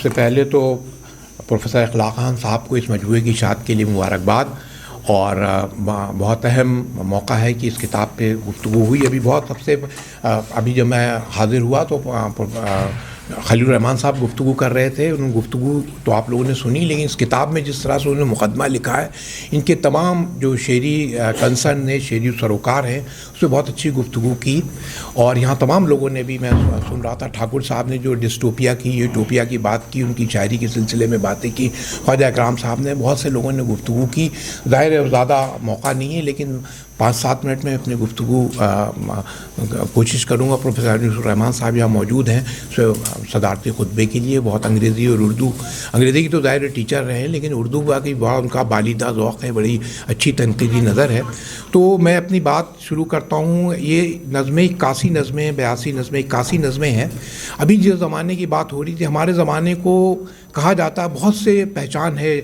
سے پہلے تو پروفیسر اخلاق خان صاحب کو اس مجموعے کی اشاعت کے لیے مبارکباد، اور بہت اہم موقع ہے کہ اس کتاب پہ گفتگو ہوئی. ابھی جب میں حاضر ہوا تو خلیل الرحمان صاحب گفتگو کر رہے تھے. ان گفتگو تو آپ لوگوں نے سنی، لیکن اس کتاب میں جس طرح سے انہوں نے مقدمہ لکھا ہے، ان کے تمام جو شعری کنسرن ہیں، شعری سروکار ہیں، اس پہ بہت اچھی گفتگو کی. اور یہاں تمام لوگوں نے بھی، میں سن رہا تھا ٹھاکر صاحب نے جو ڈسٹوپیا کی، یوٹوپیا کی بات کی، ان کی شاعری کے سلسلے میں باتیں کی. خواجہ اکرام صاحب نے، بہت سے لوگوں نے گفتگو کی. ظاہر ہے زیادہ موقع نہیں ہے، لیکن 5-7 منٹ میں اپنی گفتگو کوشش کروں گا. پروفیسر انیس الرحمان صاحب یہاں موجود ہیں صدارتی خطبے کے لیے. بہت انگریزی اور اردو، انگریزی کی تو ظاہر ٹیچر رہے ہیں، لیکن اردو کا بھی بڑا ان کا بالیدہ ذوق ہے، بڑی اچھی تنقیدی نظر ہے. تو میں اپنی بات شروع کرتا ہوں. یہ نظمیں 81 نظمیں، 82 نظمیں، 81 نظمیں ہیں. ابھی جس زمانے کی بات ہو رہی تھی، ہمارے زمانے کو کہا جاتا ہے بہت سے پہچان ہے،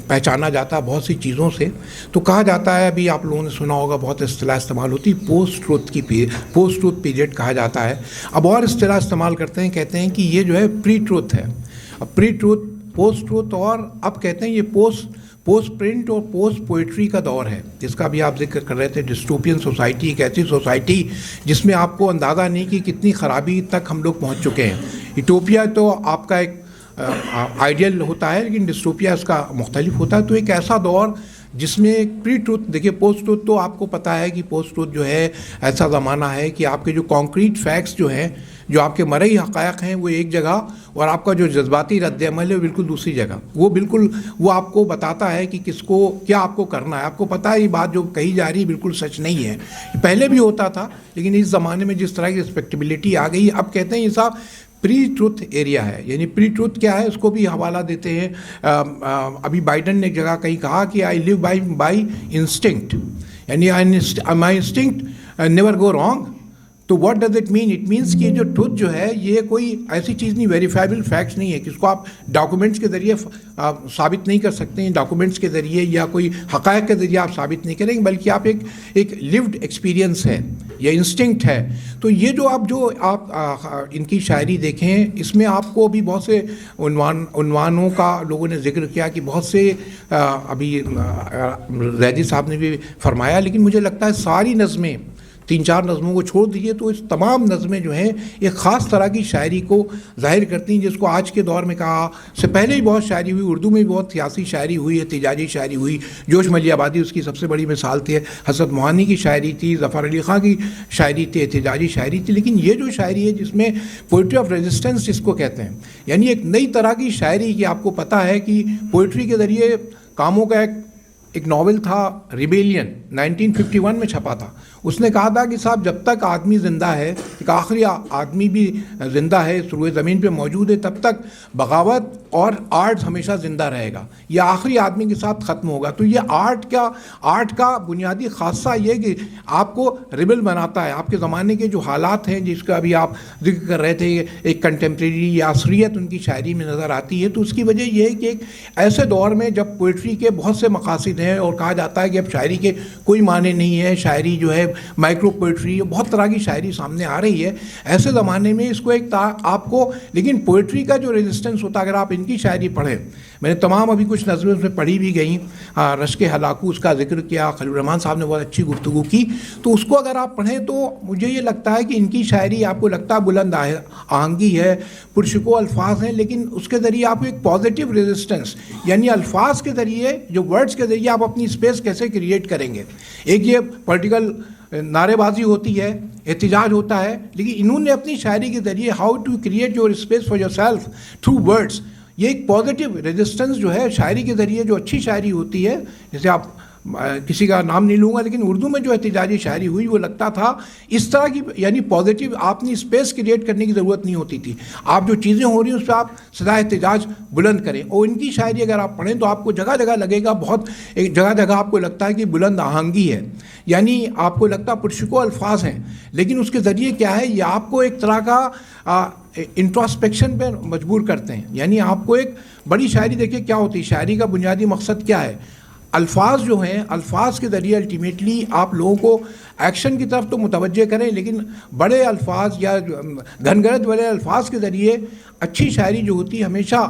پہچانا جاتا ہے بہت سی چیزوں سے. تو کہا جاتا ہے، ابھی آپ لوگوں نے سنا ہوگا، بہت اصطلاح استعمال ہوتی، پوسٹ ٹروتھ پیریڈ کہا جاتا ہے. اب اور اصطلاح استعمال کرتے ہیں، کہتے ہیں کہ یہ جو ہے پری ٹروتھ ہے. اب پری ٹروتھ، پوسٹ ٹروتھ، اور اب کہتے ہیں یہ پوسٹ پرنٹ اور پوسٹ پوئٹری کا دور ہے، جس کا بھی آپ ذکر کر رہے تھے. ڈسٹوپین سوسائٹی، ایک ایسی سوسائٹی جس میں آپ کو اندازہ نہیں کہ کتنی خرابی تک ہم لوگ پہنچ چکے ہیں. یوٹوپیا تو آپ کا ایک آئیڈیل ہوتا ہے، لیکن ڈسٹوپیا اس کا مختلف ہوتا ہے. تو ایک ایسا دور جس میں ایک پری ٹروتھ، دیکھیے پوسٹ ٹروتھ تو آپ کو پتہ ہے کہ پوسٹ ٹروتھ جو ہے ایسا زمانہ ہے کہ آپ کے جو کانکریٹ فیکٹس جو ہیں، جو آپ کے مرئی حقائق ہیں، وہ ایک جگہ، اور آپ کا جو جذباتی رد عمل ہے وہ بالکل دوسری جگہ. وہ آپ کو بتاتا ہے کہ کس کو کیا آپ کو کرنا ہے. آپ کو پتہ ہے یہ بات جو کہی جا رہی ہے بالکل سچ نہیں ہے. پہلے بھی ہوتا تھا، لیکن اس زمانے میں جس طرح کی رسپیکٹیبلٹی آ گئی، اب کہتے ہیں یہ صاحب پری ٹروتھ ایریا ہے. یعنی پری ٹروتھ کیا ہے، اس کو بھی حوالہ دیتے ہیں. ابھی بائیڈن نے ایک جگہ کہیں کہا کہ آئی لیو بائی انسٹنکٹ، یعنی مائی انسٹنکٹ نیور گو رانگ. تو what does it mean? It means کہ جو ٹروتھ جو ہے یہ کوئی ایسی چیز نہیں، ویریفائبل فیکٹس نہیں ہے کہ اس کو آپ ڈاکومنٹس کے ذریعے ثابت نہیں کر سکتے ہیں، ڈاکومنٹس کے ذریعے یا کوئی حقائق کے ذریعے آپ ثابت نہیں کریں گے، بلکہ آپ ایک لیوڈ ایکسپیرینس ہے یا انسٹنکٹ ہے. تو یہ جو آپ ان کی شاعری دیکھیں، اس میں آپ کو بھی بہت سے عنوانوں کا لوگوں نے ذکر کیا کہ بہت سے، ابھی زیدی صاحب نے بھی فرمایا، لیکن مجھے لگتا ہے ساری نظمیں، 3-4 نظموں کو چھوڑ دیجیے تو اس تمام نظمیں جو ہیں ایک خاص طرح کی شاعری کو ظاہر کرتی ہیں، جس کو آج کے دور میں کہا. سے پہلے ہی بہت شاعری ہوئی، اردو میں بھی بہت سیاسی شاعری ہوئی، احتجاجی شاعری ہوئی. جوش ملی آبادی اس کی سب سے بڑی مثال تھی. حسرت موہانی کی شاعری تھی، ظفر علی خان کی شاعری تھی، احتجاجی شاعری تھی. لیکن یہ جو شاعری ہے جس میں پوئٹری آف ریزسٹنس جس کو کہتے ہیں، یعنی ایک نئی طرح کی شاعری کہ آپ کو پتہ ہے کہ پوئٹری کے ذریعے کاموں کا ایک ناول تھا ریبیلین، 1951 میں چھپا تھا. اس نے کہا تھا کہ صاحب جب تک آدمی زندہ ہے، ایک آخری آدمی بھی زندہ ہے، اس روئے زمین پہ موجود ہے، تب تک بغاوت اور آرٹ ہمیشہ زندہ رہے گا. یہ آخری آدمی کے ساتھ ختم ہوگا. تو یہ آرٹ کا بنیادی خاصہ یہ کہ آپ کو ریبل بناتا ہے. آپ کے زمانے کے جو حالات ہیں جس کا ابھی آپ ذکر کر رہے تھے، ایک کنٹمپریری یا عصریت ان کی شاعری میں نظر آتی ہے. تو اس کی وجہ یہ ہے کہ ایک ایسے دور میں جب پوئٹری کے بہت سے مقاصد ہیں اور کہا جاتا ہے کہ اب شاعری کے کوئی معنی نہیں ہے، شاعری جو ہے مائکرو پوئٹری، بہت طرح کی شاعری سامنے آ رہی ہے. ایسے زمانے میں اس کو آپ کو، لیکن پوئٹری کا جو ریزسٹنس ہوتا ہے، اگر آپ ان کی شاعری پڑھیں، میں نے تمام ابھی کچھ نظمیں اس میں پڑھی بھی گئیں، رشک ہلاکو اس کا ذکر کیا، خلیل الرحمان صاحب نے بہت اچھی گفتگو کی. تو اس کو اگر آپ پڑھیں تو مجھے یہ لگتا ہے کہ ان کی شاعری آپ کو لگتا ہے بلند آہنگی ہے، پرشکو الفاظ ہیں، لیکن اس کے ذریعے آپ ایک پازیٹیو ریزسٹنس، یعنی الفاظ کے ذریعے، جو ورڈز کے ذریعے آپ اپنی اسپیس کیسے کریٹ کریں گے. ایک یہ پولیٹیکل نعرے بازی ہوتی ہے، احتجاج ہوتا ہے، لیکن انہوں نے اپنی شاعری کے ذریعے how to create your space for your self through words, یہ ایک پازیٹیو ریزسٹنس جو ہے شاعری کے ذریعے، جو اچھی شاعری ہوتی ہے، جیسے آپ کسی کا نام نہیں لوں گا، لیکن اردو میں جو احتجاجی شاعری ہوئی وہ لگتا تھا اس طرح کی، یعنی پازیٹیو، آپ نے اسپیس کریٹ کرنے کی ضرورت نہیں ہوتی تھی. آپ جو چیزیں ہو رہی ہیں اس پہ آپ سدا احتجاج بلند کریں. اور ان کی شاعری اگر آپ پڑھیں تو آپ کو جگہ جگہ لگے گا، بہت ایک جگہ آپ کو لگتا ہے کہ بلند آہنگی ہے، یعنی آپ کو لگتا ہے پرشکو الفاظ ہیں، لیکن اس کے ذریعے کیا ہے، یہ آپ کو ایک طرح کا انٹراسپیکشن پہ مجبور کرتے ہیں. یعنی آپ کو ایک بڑی شاعری، دیکھیے کیا ہوتی ہے، شاعری کا بنیادی مقصد کیا ہے، الفاظ جو ہیں، الفاظ کے ذریعے الٹیمیٹلی آپ لوگوں کو ایکشن کی طرف تو متوجہ کریں، لیکن بڑے الفاظ یا گھنگرد والے الفاظ کے ذریعے اچھی شاعری جو ہوتی ہے ہمیشہ،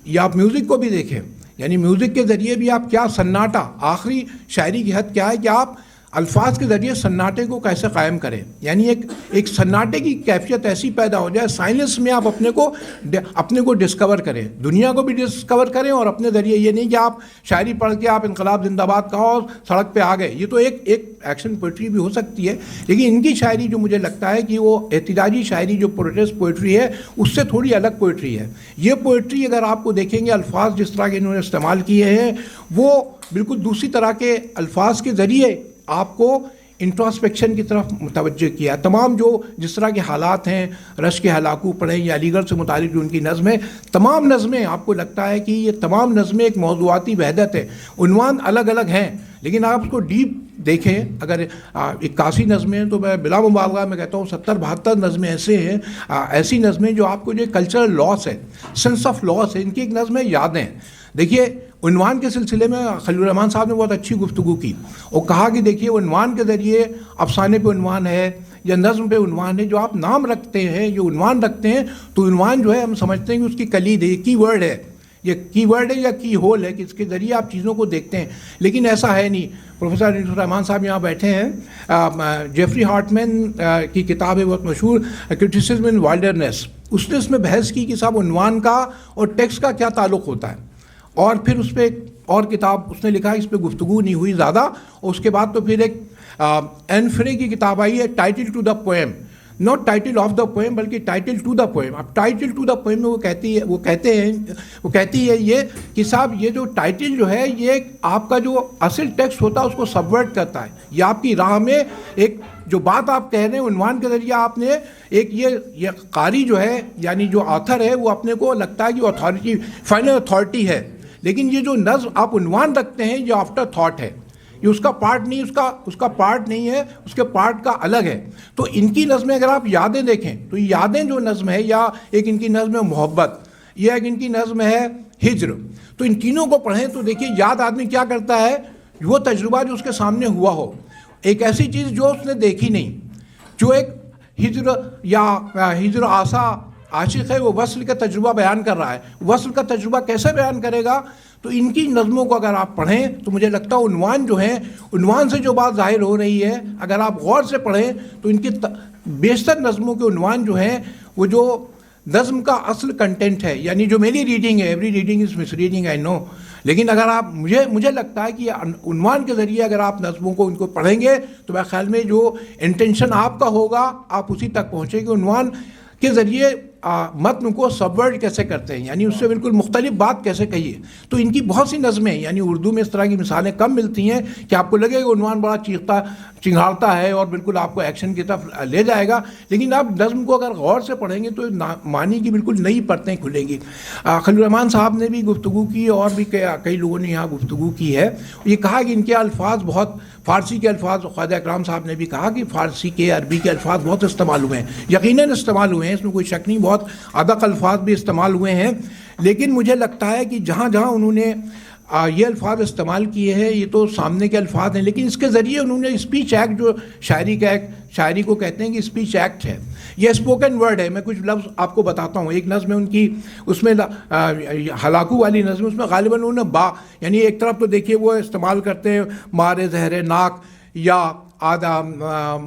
یا آپ میوزک کو بھی دیکھیں، یعنی میوزک کے ذریعے بھی آپ کیا سناٹا، آخری شاعری کی حد کیا ہے کہ آپ الفاظ کے ذریعے سناٹے کو کیسے قائم کریں، یعنی ایک سناٹے کی کیفیت ایسی پیدا ہو جائے، سائلنس میں آپ اپنے کو ڈسکور کریں، دنیا کو بھی ڈسکور کریں، اور اپنے ذریعے یہ نہیں کہ آپ شاعری پڑھ کے آپ انقلاب زندہ باد کہو اور سڑک پہ آ گئے، یہ تو ایک ایکشن پوئٹری بھی ہو سکتی ہے، لیکن ان کی شاعری جو مجھے لگتا ہے کہ وہ احتجاجی شاعری جو پروٹیسٹ پوئٹری ہے اس سے تھوڑی الگ پوئٹری ہے۔ یہ پوئٹری اگر آپ کو دیکھیں گے، الفاظ جس طرح کے انہوں نے استعمال کیے ہیں وہ بالکل دوسری طرح کے الفاظ کے ذریعے آپ کو انٹراسپیکشن کی طرف متوجہ کیا۔ تمام جو جس طرح کے حالات ہیں، رش کے ہلاکو پڑھیں یا علی گڑھ سے متعلق جو ان کی نظم ہے، تمام نظمیں آپ کو لگتا ہے کہ یہ تمام نظمیں ایک موضوعاتی وحدت ہے، عنوان الگ الگ ہیں، لیکن آپ اس کو ڈیپ دیکھیں، اگر 81 نظمیں ہیں تو میں بلا مبالغہ میں کہتا ہوں 70-72 نظمیں ایسے ہیں، ایسی نظمیں جو آپ کو جو کلچرل لاس ہے، سینس آف لاس ہے۔ ان کی ایک نظم ہے یادیں۔ دیکھیے عنوان کے سلسلے میں خلیل الرحمان صاحب نے بہت اچھی گفتگو کی، اور کہا کہ دیکھیے عنوان کے ذریعے افسانے پہ عنوان ہے یا نظم پہ عنوان ہے، جو آپ نام رکھتے ہیں، جو عنوان رکھتے ہیں، تو عنوان جو ہے ہم سمجھتے ہیں کہ اس کی کلید ہے، یہ کی ورڈ ہے، یہ کی ورڈ ہے یا کی ہول ہے کہ اس کے ذریعے آپ چیزوں کو دیکھتے ہیں، لیکن ایسا ہے نہیں۔ پروفیسر علی الرحمان صاحب یہاں بیٹھے ہیں، جیفری ہارٹمین کی کتاب ہے بہت مشہور، کرٹیسزم ان وائلڈرنیس، اس نے اس میں بحث کی کہ صاحب عنوان کا اور ٹیکسٹ کا کیا تعلق ہوتا ہے، اور پھر اس پہ ایک اور کتاب اس نے لکھا، اس پہ گفتگو نہیں ہوئی زیادہ، اور اس کے بعد تو پھر ایک این فرے کی کتاب آئی ہے، title to the poem, not title of the poem بلکہ ٹائٹل ٹو دا پوئم۔ اب ٹائٹل ٹو دا پوئم میں وہ کہتی ہے یہ کہ صاحب یہ جو ٹائٹل جو ہے یہ آپ کا جو اصل ٹیکسٹ ہوتا ہے اس کو سبورٹ کرتا ہے، یہ آپ کی راہ میں ایک جو بات آپ کہہ رہے ہیں عنوان کے ذریعے آپ نے ایک یہ قاری جو ہے یعنی جو آتھر ہے وہ اپنے کو لگتا ہے کہ اتھارٹی، فائنل اتھارٹی ہے، لیکن یہ جو نظم آپ عنوان رکھتے ہیں یہ آفٹر تھاٹ ہے، یہ اس کا پارٹ نہیں، اس کا پارٹ نہیں ہے، اس کے پارٹ کا الگ ہے۔ تو ان کی نظمیں اگر آپ یادیں دیکھیں تو یادیں جو نظم ہے، یا ایک ان کی نظم ہے محبت، یا ایک ان کی نظم ہے ہجر، تو ان تینوں کو پڑھیں تو دیکھیے یاد آدمی کیا کرتا ہے، وہ تجربہ جو اس کے سامنے ہوا ہو، ایک ایسی چیز جو اس نے دیکھی نہیں، جو ایک ہجر یا ہجر آسا عاشق ہے وہ وصل کا تجربہ بیان کر رہا ہے، وصل کا تجربہ کیسے بیان کرے گا؟ تو ان کی نظموں کو اگر آپ پڑھیں تو مجھے لگتا ہے عنوان جو ہیں، عنوان سے جو بات ظاہر ہو رہی ہے، اگر آپ غور سے پڑھیں تو ان کی بیشتر نظموں کے عنوان جو ہیں وہ جو نظم کا اصل کنٹینٹ ہے، یعنی جو میری ریڈنگ ہے، every reading is misreading I know, لیکن اگر آپ مجھے لگتا ہے کہ عنوان کے ذریعے اگر آپ نظموں کو ان کو پڑھیں گے تو میرے خیال میں جو انٹینشن آپ کا ہوگا آپ اسی تک پہنچیں گے۔ عنوان کے ذریعے متن کو سبورٹ کیسے کرتے ہیں، یعنی اس سے بالکل مختلف بات کیسے کہیے، تو ان کی بہت سی نظمیں، یعنی اردو میں اس طرح کی مثالیں کم ملتی ہیں کہ آپ کو لگے کہ عنوان بڑا چنگھاڑتا ہے اور بالکل آپ کو ایکشن کی طرف لے جائے گا، لیکن آپ نظم کو اگر غور سے پڑھیں گے تو معنی کی بالکل نئی پرتیں کھلیں گی۔ خلیل الرحمان صاحب نے بھی گفتگو کی اور بھی کئی لوگوں نے یہاں گفتگو کی ہے، یہ کہا کہ ان کے الفاظ بہت، فارسی کے الفاظ، خواجہ اکرام صاحب نے بھی کہا کہ فارسی کے، عربی کے الفاظ بہت استعمال ہوئے ہیں، یقیناً استعمال ہوئے ہیں، اس میں کوئی شک نہیں، بہت ادق الفاظ بھی استعمال ہوئے ہیں، لیکن مجھے لگتا ہے کہ جہاں جہاں انہوں نے یہ الفاظ استعمال کیے ہیں یہ تو سامنے کے الفاظ ہیں، لیکن اس کے ذریعے انہوں نے اسپیچ ایکٹ، جو شاعری کو کہتے ہیں کہ اسپیچ ایکٹ ہے، یہ اسپوکن ورڈ ہے۔ میں کچھ لفظ آپ کو بتاتا ہوں، ایک نظم ہے ان کی، اس میں ہلاکو والی نظم، اس میں غالباً انہوں نے یعنی ایک طرف تو دیکھیے وہ استعمال کرتے ہیں مارے زہر ناک یا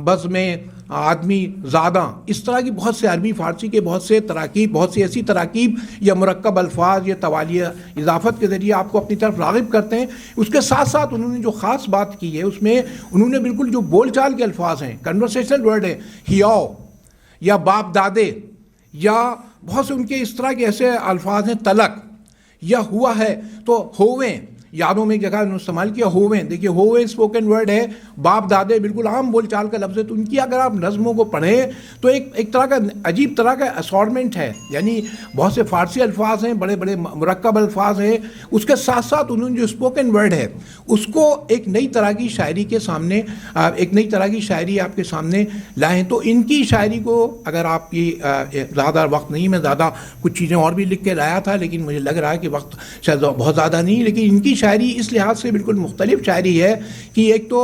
بز میں آدمی زادہ، اس طرح کی بہت سے عربی فارسی کے بہت سے تراکیب، بہت سی ایسی تراکیب یا مرکب الفاظ یا توالیہ اضافت کے ذریعے آپ کو اپنی طرف راغب کرتے ہیں۔ اس کے ساتھ ساتھ انہوں نے جو خاص بات کی ہے اس میں انہوں نے بالکل جو بول چال کے الفاظ ہیں، کنورسیشنل ورڈ ہے، ہیاؤ یا باپ دادے، یا بہت سے ان کے اس طرح کے ایسے الفاظ ہیں، تلک یا ہوا ہے تو ہوویں، یادوں میں ایک جگہ انہوں نے استعمال کیا ہوویں، دیکھیے ہوویں اسپوکن ورڈ ہے، باپ دادے بالکل عام بول چال کا لفظ ہے، تو ان کی اگر آپ نظموں کو پڑھیں تو ایک طرح کا عجیب طرح کا اسارٹمنٹ ہے، یعنی بہت سے فارسی الفاظ ہیں، بڑے بڑے مرکب الفاظ ہیں، اس کے ساتھ ساتھ انہوں نے جو اسپوکن ورڈ ہے اس کو ایک نئی طرح کی شاعری کے سامنے، ایک نئی طرح کی شاعری آپ کے سامنے لائیں۔ تو ان کی شاعری کو اگر آپ کی زیادہ وقت نہیں، میں زیادہ کچھ چیزیں اور بھی لکھ کے لایا تھا لیکن مجھے لگ رہا ہے کہ وقت شاید بہت زیادہ نہیں، لیکن ان کی شاعری اس لحاظ سے بالکل مختلف شاعری ہے کہ ایک تو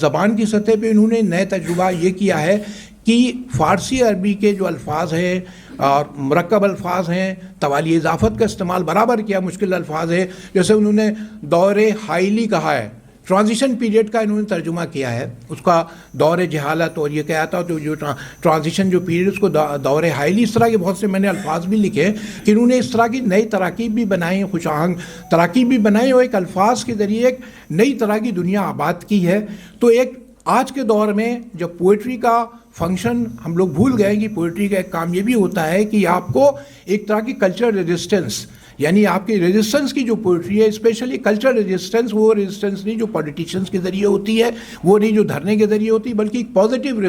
زبان کی سطح پہ انہوں نے نئے تجربہ یہ کیا ہے کہ فارسی عربی کے جو الفاظ ہیں اور مرکب الفاظ ہیں، توالی اضافت کا استعمال برابر کیا، مشکل الفاظ ہے، جیسے انہوں نے دور حائلی کہا ہے، ٹرانزیشن پیریڈ کا انہوں نے ترجمہ کیا ہے، اس کا دور جہالت، اور یہ کہا تھا تو جو ٹرانزیشن جو پیریڈ اس کو دور حائلی، اس طرح کے بہت سے میں نے الفاظ بھی لکھے کہ انہوں نے اس طرح کی نئی تراکیب بھی بنائی، خوش آہنگ تراکیب بھی بنائی، اور ایک الفاظ کے ذریعے ایک نئی طرح کی دنیا آباد کی ہے۔ تو ایک آج کے دور میں جب پوئٹری کا فنکشن ہم لوگ بھول گئے کہ پوئٹری کا ایک کام یہ بھی ہوتا ہے کہ آپ کو ایک طرح کی کلچر ریزسٹنس، یعنی آپ کی ریزسٹنس کی جو پوئٹری ہے، اسپیشلی کلچر ریزسٹنس، وہ ریزسٹنس نہیں جو پولیٹیشنس کے ذریعے ہوتی ہے، وہ نہیں جو دھرنے کے ذریعے ہوتی ہے، بلکہ ایک پازیٹیو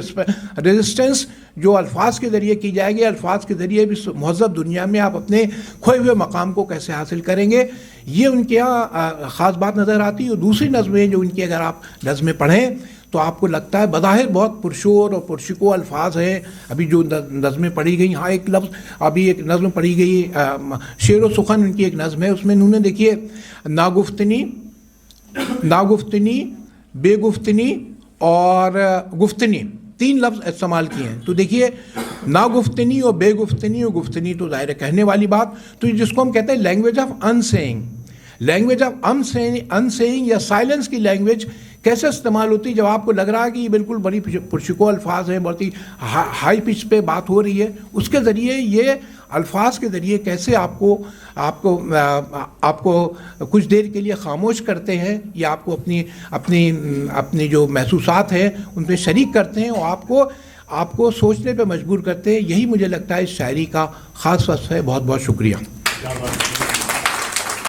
ریزسٹنس جو الفاظ کے ذریعے کی جائے گی، الفاظ کے ذریعے بھی مہذب دنیا میں آپ اپنے کھوئے ہوئے مقام کو کیسے حاصل کریں گے، یہ ان کے یہاں خاص بات نظر آتی ہے۔ اور دوسری نظمیں جو ان کی اگر آپ نظمیں پڑھیں تو آپ کو لگتا ہے بظاہر بہت پرشور اور پرشکو الفاظ ہیں، ابھی جو نظمیں پڑھی گئی، ہاں ایک لفظ ابھی ایک نظم پڑھی گئی، شعر و سخن ان کی ایک نظم ہے، اس میں انہوں نے دیکھیے ناگفتنی، بے گفتنی اور گفتنی، 3 لفظ استعمال کیے ہیں۔ تو دیکھیے ناگفتنی اور بے گفتنی اور گفتنی تو ظاہر ہے کہنے والی بات، تو جس کو ہم کہتے ہیں language of unseeing, language of unseeing یا سائلنس کی لینگویج کیسے استعمال ہوتی ہے جب آپ کو لگ رہا ہے کہ یہ بالکل بڑی پرشکو الفاظ ہیں، بہت ہی ہائی پچ پہ بات ہو رہی ہے، اس کے ذریعے یہ الفاظ کے ذریعے کیسے آپ کو کچھ دیر کے لیے خاموش کرتے ہیں، یا آپ کو اپنی جو محسوسات ہیں ان پہ شریک کرتے ہیں، اور آپ کو سوچنے پہ مجبور کرتے ہیں۔ یہی مجھے لگتا ہے اس شاعری کا خاص وصف ہے۔ بہت بہت شکریہ۔